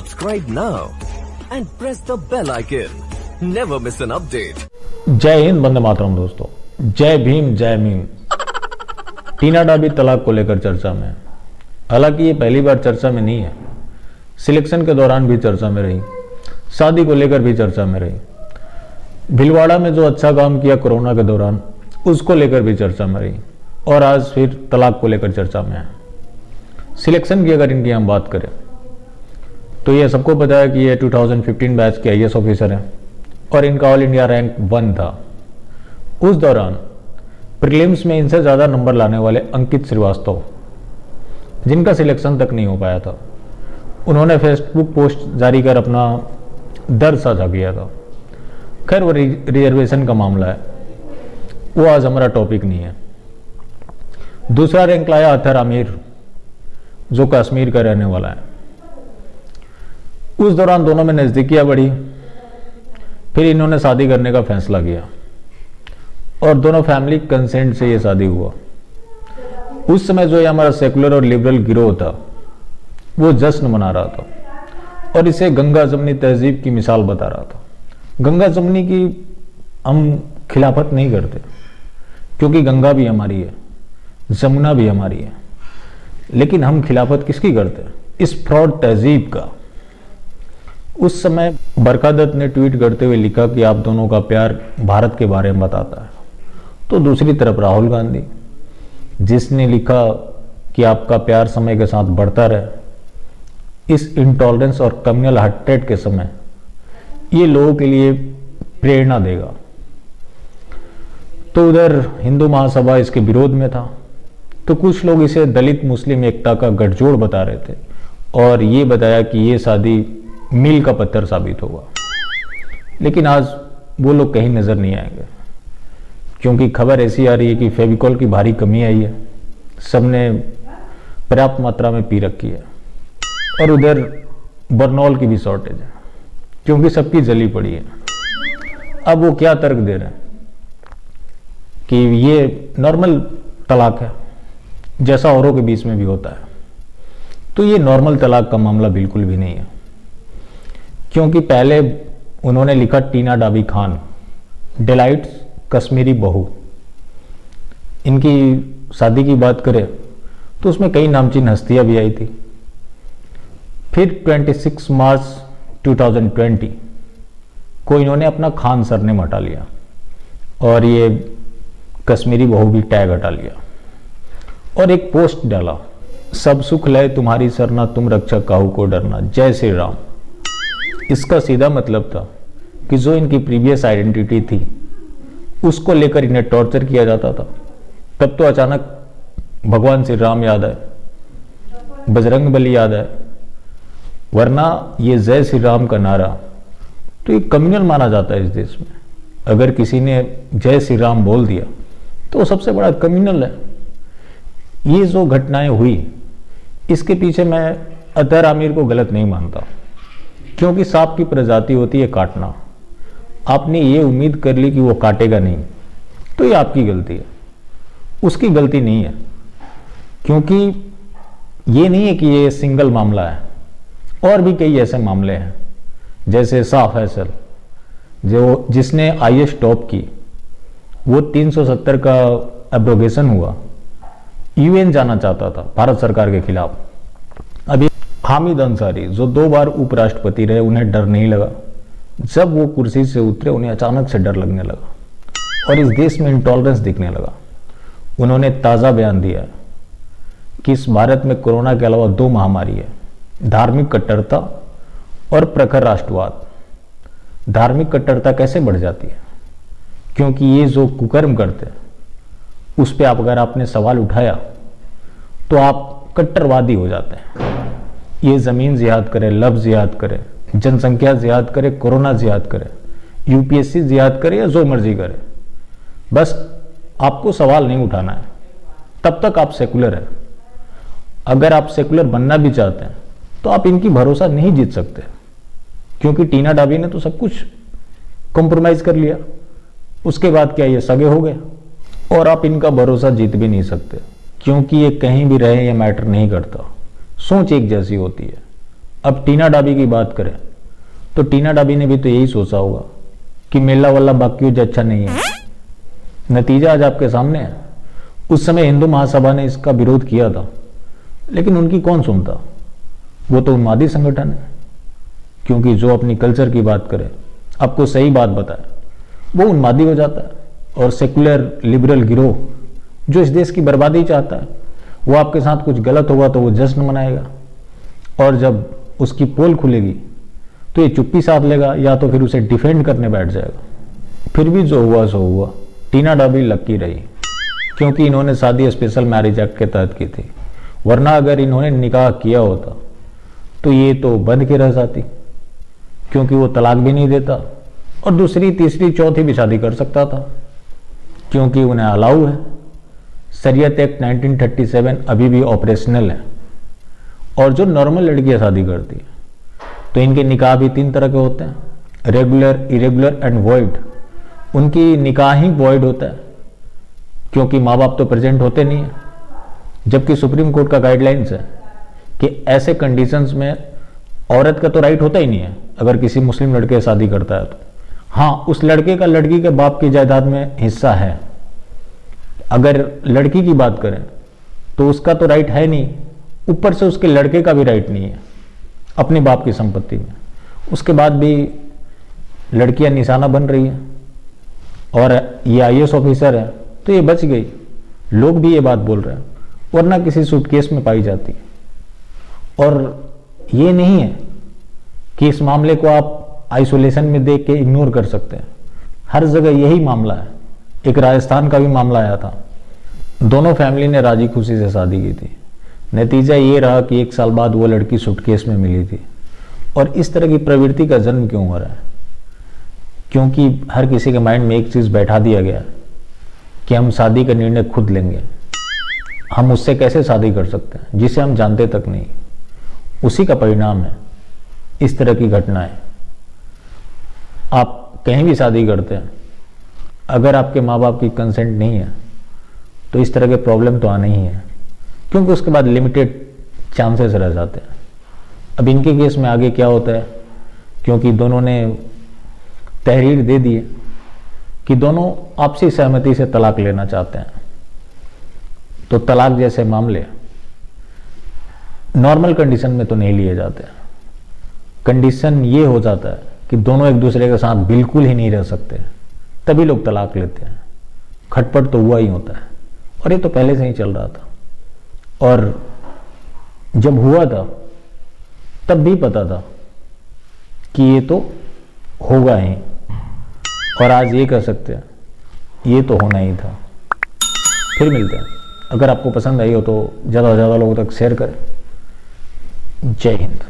Subscribe now and press the bell icon. Never miss an update. जय हिंद, वंदे मातरम दोस्तों। जय भीम, जय मीम। टीना डाबी तलाक को लेकर चर्चा में। हालांकि ये पहली बार चर्चा में नहीं है, सिलेक्शन के दौरान भी चर्चा में रही, शादी को लेकर भी चर्चा में रही, भीलवाड़ा में जो अच्छा काम किया कोरोना के दौरान उसको लेकर भी चर्चा में रही, और आज फिर तलाक को लेकर चर्चा में है। सिलेक्शन की अगर इनकी हम बात करें तो ये सबको पता है कि ये 2015 बैच के आईएएस ऑफिसर हैं और इनका ऑल इंडिया रैंक 1 था। उस दौरान प्रीलिम्स में इनसे ज़्यादा नंबर लाने वाले अंकित श्रीवास्तव, जिनका सिलेक्शन तक नहीं हो पाया था, उन्होंने फेसबुक पोस्ट जारी कर अपना दर्द साझा किया था। खैर, वो रिजर्वेशन का मामला है, वो आज हमारा टॉपिक नहीं है। दूसरा रैंक लाया अतहर आमिर, जो कश्मीर का रहने वाला है। उस दौरान दोनों में नज़दीकियां बढ़ी, फिर इन्होंने शादी करने का फैसला किया और दोनों फैमिली कंसेंट से ये शादी हुआ। उस समय जो ये हमारा सेकुलर और लिबरल गिरोह था वो जश्न मना रहा था और इसे गंगा जमनी तहजीब की मिसाल बता रहा था। गंगा जमनी की हम खिलाफत नहीं करते, क्योंकि गंगा भी हमारी है, जमुना भी हमारी है, लेकिन हम खिलाफत किसकी करते हैं? इस फ्रॉड तहजीब का। उस समय बरखा दत्त ने ट्वीट करते हुए लिखा कि आप दोनों का प्यार भारत के बारे में बताता है। तो दूसरी तरफ राहुल गांधी, जिसने लिखा कि आपका प्यार समय के साथ बढ़ता रहे। इस इंटॉलरेंस और कम्युनल हटरेट के समय ये लोगों के लिए प्रेरणा देगा। तो उधर हिंदू महासभा इसके विरोध में था, तो कुछ लोग इसे दलित मुस्लिम एकता का गठजोड़ बता रहे थे और ये बताया कि ये शादी मील का पत्थर साबित होगा। लेकिन आज वो लोग कहीं नजर नहीं आएंगे, क्योंकि खबर ऐसी आ रही है कि फेविकॉल की भारी कमी आई है, सबने पर्याप्त मात्रा में पी रखी है, और उधर बर्नॉल की भी शॉर्टेज है, क्योंकि सबकी जली पड़ी है। अब वो क्या तर्क दे रहे हैं कि ये नॉर्मल तलाक है, जैसा औरों के बीच में भी होता है। तो ये नॉर्मल तलाक का मामला बिल्कुल भी नहीं है, क्योंकि पहले उन्होंने लिखा टीना डाबी खान, डिलाइट्स कश्मीरी बहू। इनकी शादी की बात करें तो उसमें कई नामचीन हस्तियां भी आई थी। फिर 26 मार्च 2020 को इन्होंने अपना खान सरनेम हटा लिया और ये कश्मीरी बहू भी टैग हटा लिया और एक पोस्ट डाला, सब सुख लय तुम्हारी सरना, तुम रक्षक काहू को डरना, जय श्री राम। इसका सीधा मतलब था कि जो इनकी प्रीवियस आइडेंटिटी थी उसको लेकर इन्हें टॉर्चर किया जाता था। तब तो अचानक भगवान श्री राम याद आए, बजरंग बली याद आए, वरना ये जय श्री राम का नारा तो ये कम्युनल माना जाता है इस देश में। अगर किसी ने जय श्री राम बोल दिया तो वो सबसे बड़ा कम्युनल है। ये जो घटनाएं हुई, इसके पीछे मैं अतहर आमिर को गलत नहीं मानता, क्योंकि सांप की प्रजाति होती है काटना। आपने ये उम्मीद कर ली कि वो काटेगा नहीं, तो ये आपकी गलती है, उसकी गलती नहीं है। क्योंकि ये नहीं है कि ये सिंगल मामला है, और भी कई ऐसे मामले हैं, जैसे शाह फैसल जो जिसने आईएएस टॉप की, वो 370 का एब्रोगेशन हुआ, यूएन जाना चाहता था भारत सरकार के खिलाफ। अभी हामिद अंसारी जो 2 बार उपराष्ट्रपति रहे, उन्हें डर नहीं लगा। जब वो कुर्सी से उतरे उन्हें अचानक से डर लगने लगा और इस देश में इंटॉलरेंस दिखने लगा। उन्होंने ताज़ा बयान दिया कि इस भारत में कोरोना के अलावा 2 महामारी है, धार्मिक कट्टरता और प्रखर राष्ट्रवाद। धार्मिक कट्टरता कैसे बढ़ जाती है? क्योंकि ये जो कुकर्म करते हैं उस पर अगर आपने सवाल उठाया तो आप कट्टरवादी हो जाते हैं। ये ज़मीन जिहाद करे, लफ्ज़ जिहाद करे, जनसंख्या जिहाद करे, कोरोना जिहाद करे, यूपीएससी जिहाद करे, या जो मर्जी करे, बस आपको सवाल नहीं उठाना है, तब तक आप सेकुलर हैं। अगर आप सेकुलर बनना भी चाहते हैं तो आप इनकी भरोसा नहीं जीत सकते, क्योंकि टीना डाबी ने तो सब कुछ कॉम्प्रोमाइज कर लिया। उसके बाद क्या ये सगे हो गए, और आप इनका भरोसा जीत भी नहीं सकते, क्योंकि ये कहीं भी रहे ये मैटर नहीं करता। सोच एक जैसी होती है, अब टीना डाबी की बात करें तो टीना डाबी ने भी तो यही सोचा होगा कि मेला वाला बाक्यूज अच्छा नहीं है। नतीजा आज आपके सामने है। उस समय हिंदू महासभा ने इसका विरोध किया था, लेकिन उनकी कौन सुनता। वो तो उन्मादी संगठन है, क्योंकि जो अपनी कल्चर की बात करे, आपको सही बात बताए, वो उन्मादी हो जाता है। और सेकुलर लिबरल गिरोह जो इस देश की बर्बादी चाहता है, वो आपके साथ कुछ गलत होगा तो वो जश्न मनाएगा, और जब उसकी पोल खुलेगी तो ये चुप्पी साध लेगा या तो फिर उसे डिफेंड करने बैठ जाएगा। फिर भी जो हुआ सो हुआ। टीना डाबी लकी रही, क्योंकि इन्होंने शादी स्पेशल मैरिज एक्ट के तहत की थी, वरना अगर इन्होंने निकाह किया होता तो ये तो बंद के रह जाती, क्योंकि वो तलाक भी नहीं देता और दूसरी तीसरी चौथी भी शादी कर सकता था, क्योंकि उन्हें अलाउ है। शरीयत एक्ट 1937 अभी भी ऑपरेशनल है। और जो नॉर्मल लड़कियां शादी करती है तो इनके निकाह भी 3 तरह के होते हैं, रेगुलर, इरेगुलर एंड वॉइड। उनकी निकाह ही वॉइड होता है, क्योंकि माँ बाप तो प्रेजेंट होते नहीं है, जबकि सुप्रीम कोर्ट का गाइडलाइंस है कि ऐसे कंडीशंस में औरत का तो राइट होता ही नहीं है अगर किसी मुस्लिम लड़के से शादी करता है तो। हाँ, उस लड़के का लड़की के बाप की जायदाद में हिस्सा है। अगर लड़की की बात करें तो उसका तो राइट है नहीं, ऊपर से उसके लड़के का भी राइट नहीं है अपने बाप की संपत्ति में। उसके बाद भी लड़कियां निशाना बन रही हैं, और ये आईएएस ऑफिसर है तो ये बच गई। लोग भी ये बात बोल रहे हैं, वरना किसी सूटकेस में पाई जाती है। और ये नहीं है कि इस मामले को आप आइसोलेशन में देख के इग्नोर कर सकते हैं, हर जगह यही मामला है। एक राजस्थान का भी मामला आया था, दोनों फैमिली ने राजी खुशी से शादी की थी। नतीजा ये रहा कि 1 साल बाद वो लड़की सूटकेस में मिली थी। और इस तरह की प्रवृत्ति का जन्म क्यों हो रहा है? क्योंकि हर किसी के माइंड में एक चीज़ बैठा दिया गया कि हम शादी का निर्णय खुद लेंगे। हम उससे कैसे शादी कर सकते हैं जिसे हम जानते तक नहीं। उसी का परिणाम है इस तरह की घटनाएं। आप कहीं भी शादी करते हैं, अगर आपके माँ बाप की कंसेंट नहीं है तो इस तरह के प्रॉब्लम तो आने ही है, क्योंकि उसके बाद लिमिटेड चांसेस रह जाते हैं। अब इनके केस में आगे क्या होता है, क्योंकि दोनों ने तहरीर दे दी है कि दोनों आपसी सहमति से तलाक लेना चाहते हैं, तो तलाक जैसे मामले नॉर्मल कंडीशन में तो नहीं लिए जाते। कंडीशन ये हो जाता है कि दोनों एक दूसरे के साथ बिल्कुल ही नहीं रह सकते, तभी लोग तलाक लेते हैं। खटपट तो हुआ ही होता है, और ये तो पहले से ही चल रहा था। और जब हुआ था तब भी पता था कि ये तो होगा ही, और आज ये कह सकते हैं ये तो होना ही था। फिर मिलते हैं। अगर आपको पसंद आई हो तो ज़्यादा से ज़्यादा लोगों तक शेयर करें। जय हिंद।